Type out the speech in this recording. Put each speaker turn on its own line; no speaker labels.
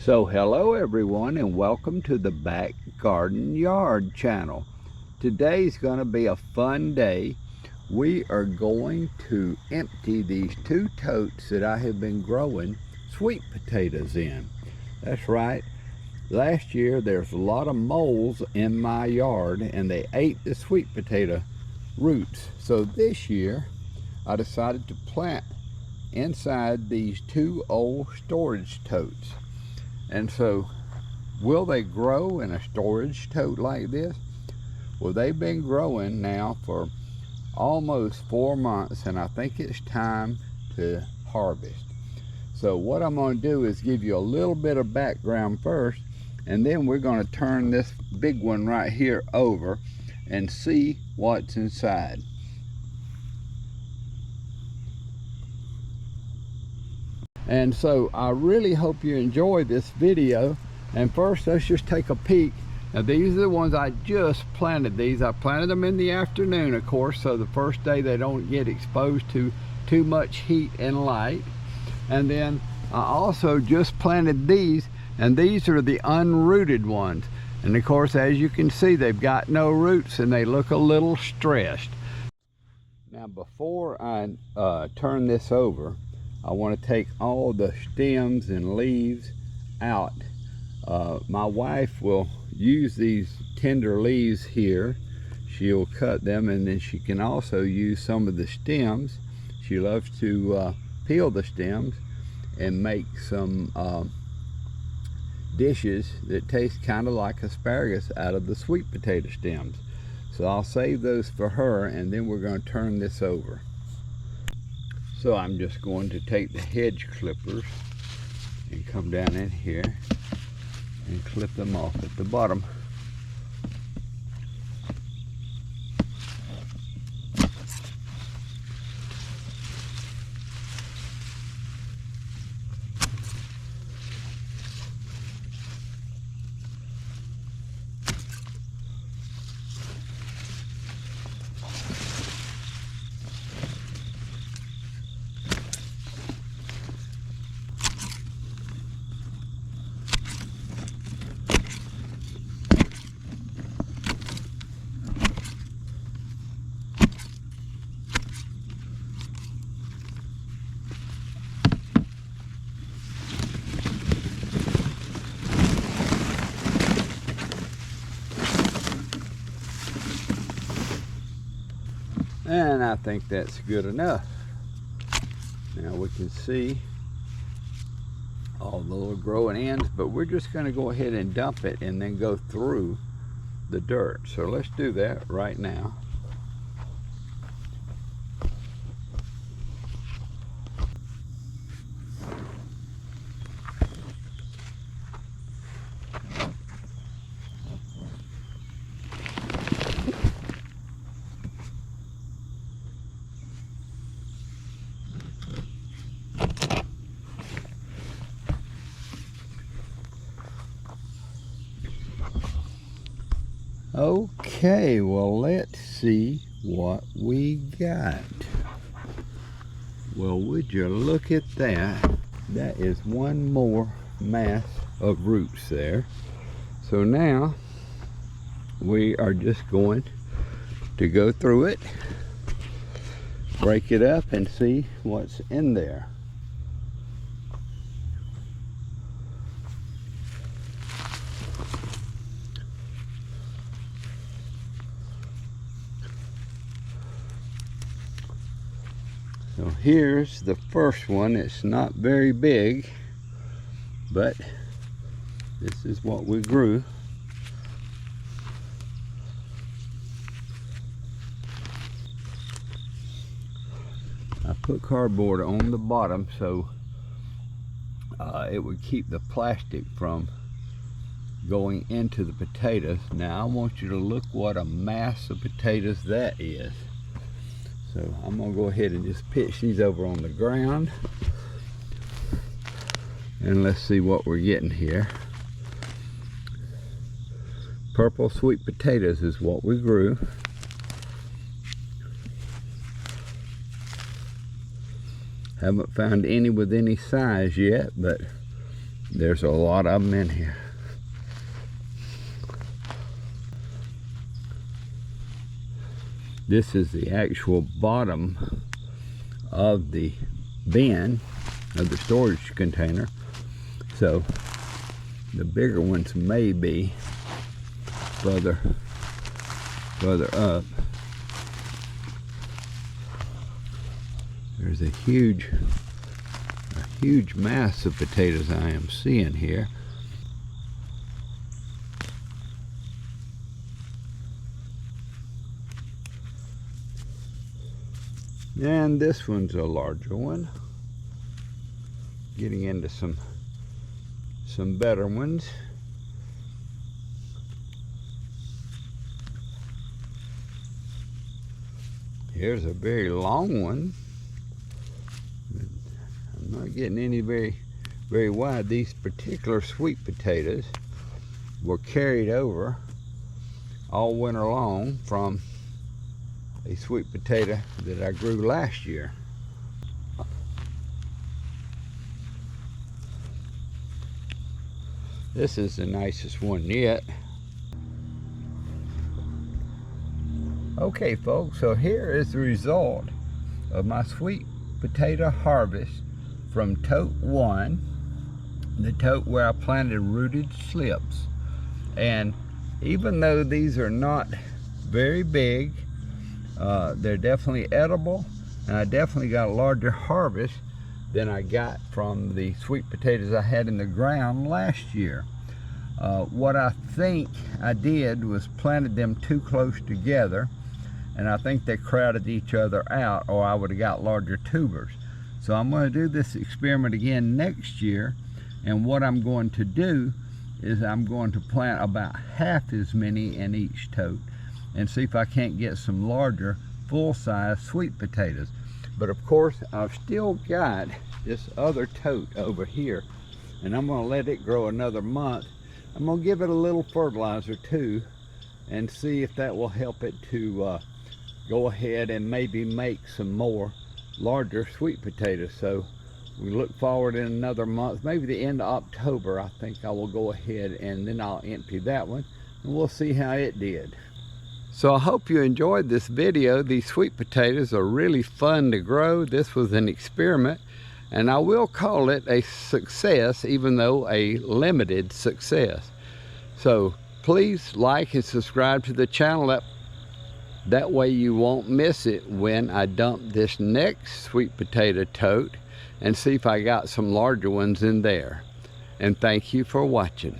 So hello everyone, and welcome to the Back Garden Yard channel. Today's going to be a fun day. We are going to empty these two totes that I have been growing sweet potatoes in. That's right. Last year there's a lot of moles in my yard and they ate the sweet potato roots. So this year I decided to plant inside these two old storage totes. And so, will they grow in a storage tote like this? Well, they've been growing now for almost 4 months, and I think it's time to harvest. So what I'm going to do is give you a little bit of background first, and then we're going to turn this big one right here over and see what's inside. And so I really hope you enjoy this video. And first, let's just take a peek. Now these are the ones I just planted. I planted them in the afternoon, of course, so the first day they don't get exposed to too much heat and light. And then I also just planted these, and these are the unrooted ones. And of course, as you can see, they've got no roots and they look a little stressed. Now before I turn this over, I want to take all the stems and leaves out. My wife will use these tender leaves here. She'll cut them, and then she can also use some of the stems. She loves to peel the stems and make some dishes that taste kind of like asparagus out of the sweet potato stems. So I'll save those for her, and then we're going to turn this over. So I'm just going to take the hedge clippers and come down in here and clip them off at the bottom. And I think that's good enough. Now we can see all the little growing ends, but we're just going to go ahead and dump it and then go through the dirt. So let's do that right now. Okay, well, let's see what we got. Well, would you look at that? That is one more mass of roots there. So now we are just going to go through it, break it up, and see what's in there. So here's the first one. It's not very big, but this is what we grew. I put cardboard on the bottom so it would keep the plastic from going into the potatoes. Now I want you to look what a mass of potatoes that is. So I'm going to go ahead and just pitch these over on the ground, and let's see what we're getting here. Purple sweet potatoes is what we grew. Haven't found any with any size yet, but There's a lot of them in here. This is the actual bottom of the bin, of the storage container. So the bigger ones may be further up. There's a huge mass of potatoes I am seeing here. And this one's a larger one. Getting into some better ones. Here's a very long one. I'm not getting any very wide. These particular sweet potatoes were carried over all winter long from a sweet potato that I grew last year. This is the nicest one yet. Okay folks, so here is the result of my sweet potato harvest from tote 1, the tote where I planted rooted slips. And even though these are not very big, they're definitely edible, and I definitely got a larger harvest than I got from the sweet potatoes I had in the ground last year. What I think I did was planted them too close together, and I think they crowded each other out, or I would have got larger tubers. So I'm going to do this experiment again next year, and what I'm going to do is I'm going to plant about half as many in each tote and see if I can't get some larger full-size sweet potatoes. But of course I've still got this other tote over here, and I'm going to let it grow another month. I'm going to give it a little fertilizer too and see if that will help it to go ahead and maybe make some more larger sweet potatoes. So we look forward in another month, maybe the end of October. I think I will go ahead and then I'll empty that one and we'll see how it did. So I hope you enjoyed this video. These sweet potatoes are really fun to grow. This was an experiment, and I will call it a success, even though a limited success. So please like and subscribe to the channel. That way you won't miss it when I dump this next sweet potato tote and see if I got some larger ones in there. And thank you for watching.